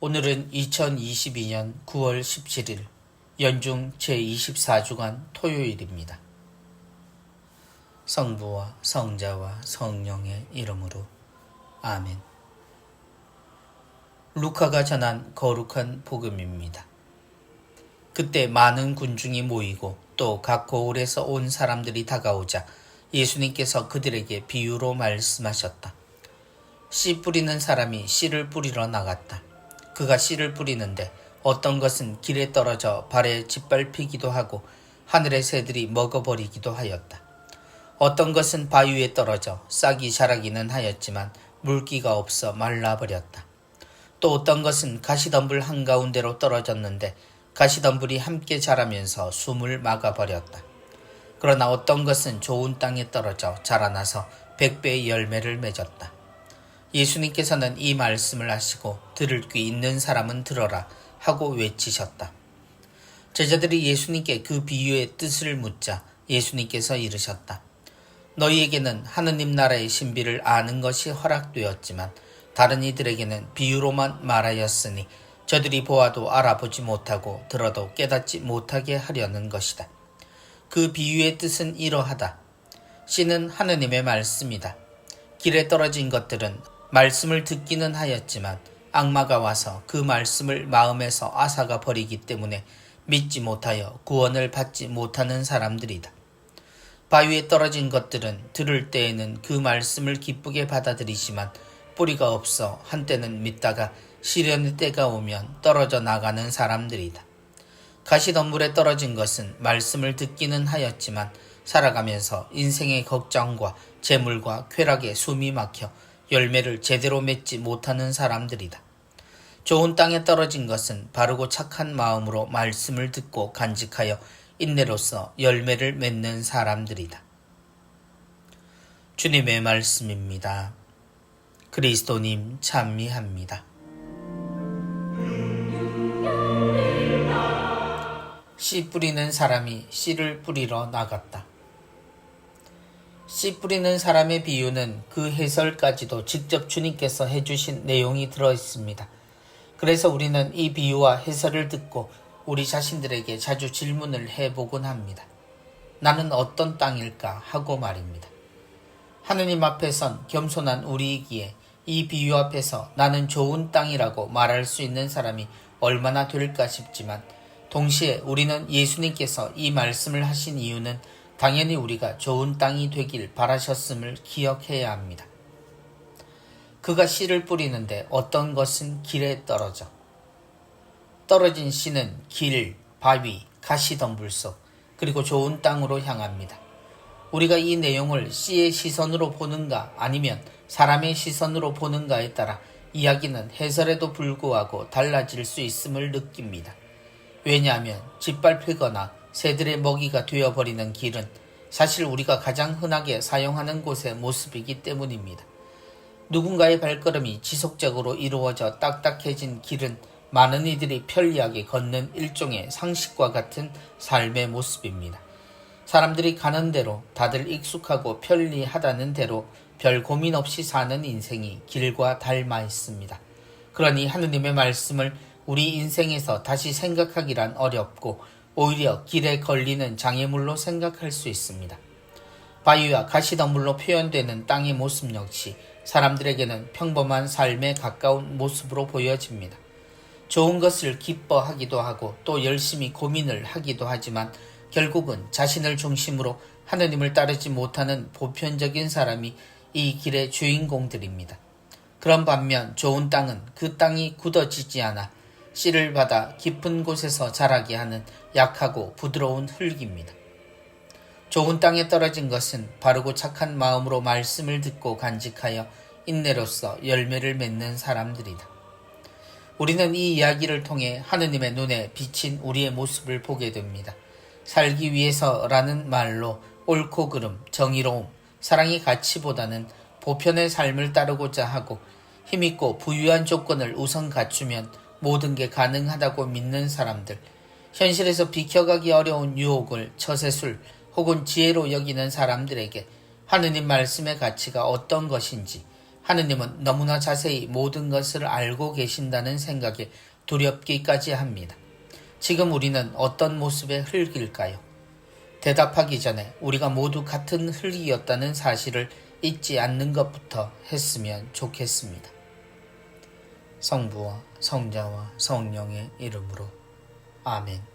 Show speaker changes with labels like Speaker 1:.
Speaker 1: 오늘은 2022년 9월 17일 연중 제24주간 토요일입니다. 성부와 성자와 성령의 이름으로 아멘. 루카가 전한 거룩한 복음입니다. 그때 많은 군중이 모이고 또 각 고을에서 온 사람들이 다가오자 예수님께서 그들에게 비유로 말씀하셨다. 씨 뿌리는 사람이 씨를 뿌리러 나갔다. 그가 씨를 뿌리는데 어떤 것은 길에 떨어져 발에 짓밟히기도 하고 하늘의 새들이 먹어버리기도 하였다. 어떤 것은 바위에 떨어져 싹이 자라기는 하였지만 물기가 없어 말라버렸다. 또 어떤 것은 가시덤불 한가운데로 떨어졌는데 가시덤불이 함께 자라면서 숨을 막아버렸다. 그러나 어떤 것은 좋은 땅에 떨어져 자라나서 100배의 열매를 맺었다. 예수님께서는 이 말씀을 하시고 들을 귀 있는 사람은 들어라 하고 외치셨다. 제자들이 예수님께 그 비유의 뜻을 묻자 예수님께서 이르셨다. 너희에게는 하느님 나라의 신비를 아는 것이 허락되었지만 다른 이들에게는 비유로만 말하였으니 저들이 보아도 알아보지 못하고 들어도 깨닫지 못하게 하려는 것이다. 그 비유의 뜻은 이러하다. 씨는 하느님의 말씀이다. 길에 떨어진 것들은 말씀을 듣기는 하였지만 악마가 와서 그 말씀을 마음에서 앗아가 버리기 때문에 믿지 못하여 구원을 받지 못하는 사람들이다. 바위에 떨어진 것들은 들을 때에는 그 말씀을 기쁘게 받아들이지만 뿌리가 없어 한때는 믿다가 시련의 때가 오면 떨어져 나가는 사람들이다. 가시덤불에 떨어진 것은 말씀을 듣기는 하였지만 살아가면서 인생의 걱정과 재물과 쾌락에 숨이 막혀 열매를 제대로 맺지 못하는 사람들이다. 좋은 땅에 떨어진 것은 바르고 착한 마음으로 말씀을 듣고 간직하여 인내로써 열매를 맺는 사람들이다. 주님의 말씀입니다. 그리스도님 찬미합니다. 씨 뿌리는 사람이 씨를 뿌리러 나갔다. 씨 뿌리는 사람의 비유는 그 해설까지도 직접 주님께서 해주신 내용이 들어있습니다. 그래서 우리는 이 비유와 해설을 듣고 우리 자신들에게 자주 질문을 해보곤 합니다. 나는 어떤 땅일까 하고 말입니다. 하느님 앞에선 겸손한 우리이기에 이 비유 앞에서 나는 좋은 땅이라고 말할 수 있는 사람이 얼마나 될까 싶지만 동시에 우리는 예수님께서 이 말씀을 하신 이유는 당연히 우리가 좋은 땅이 되길 바라셨음을 기억해야 합니다. 그가 씨를 뿌리는데 어떤 것은 길에 떨어진 씨는 길, 바위, 가시덤불 속 그리고 좋은 땅으로 향합니다. 우리가 이 내용을 씨의 시선으로 보는가 아니면 사람의 시선으로 보는가에 따라 이야기는 해설에도 불구하고 달라질 수 있음을 느낍니다. 왜냐하면 짓밟히거나 새들의 먹이가 되어버리는 길은 사실 우리가 가장 흔하게 사용하는 곳의 모습이기 때문입니다. 누군가의 발걸음이 지속적으로 이루어져 딱딱해진 길은 많은 이들이 편리하게 걷는 일종의 상식과 같은 삶의 모습입니다. 사람들이 가는 대로 다들 익숙하고 편리하다는 대로 별 고민 없이 사는 인생이 길과 닮아 있습니다. 그러니 하느님의 말씀을 우리 인생에서 다시 생각하기란 어렵고 오히려 길에 걸리는 장애물로 생각할 수 있습니다. 바위와 가시덤불로 표현되는 땅의 모습 역시 사람들에게는 평범한 삶에 가까운 모습으로 보여집니다. 좋은 것을 기뻐하기도 하고 또 열심히 고민을 하기도 하지만 결국은 자신을 중심으로 하느님을 따르지 못하는 보편적인 사람이 이 길의 주인공들입니다. 그런 반면 좋은 땅은 그 땅이 굳어지지 않아 씨를 받아 깊은 곳에서 자라게 하는 약하고 부드러운 흙입니다. 좋은 땅에 떨어진 것은 바르고 착한 마음으로 말씀을 듣고 간직하여 인내로써 열매를 맺는 사람들이다. 우리는 이 이야기를 통해 하느님의 눈에 비친 우리의 모습을 보게 됩니다. 살기 위해서라는 말로 옳고 그름, 정의로움, 사랑의 가치보다는 보편의 삶을 따르고자 하고 힘있고 부유한 조건을 우선 갖추면 모든 게 가능하다고 믿는 사람들, 현실에서 비켜가기 어려운 유혹을 처세술 혹은 지혜로 여기는 사람들에게 하느님 말씀의 가치가 어떤 것인지 하느님은 너무나 자세히 모든 것을 알고 계신다는 생각에 두렵기까지 합니다. 지금 우리는 어떤 모습의 흙일까요? 대답하기 전에 우리가 모두 같은 흙이었다는 사실을 잊지 않는 것부터 했으면 좋겠습니다. 성부와 성자와 성령의 이름으로 아멘.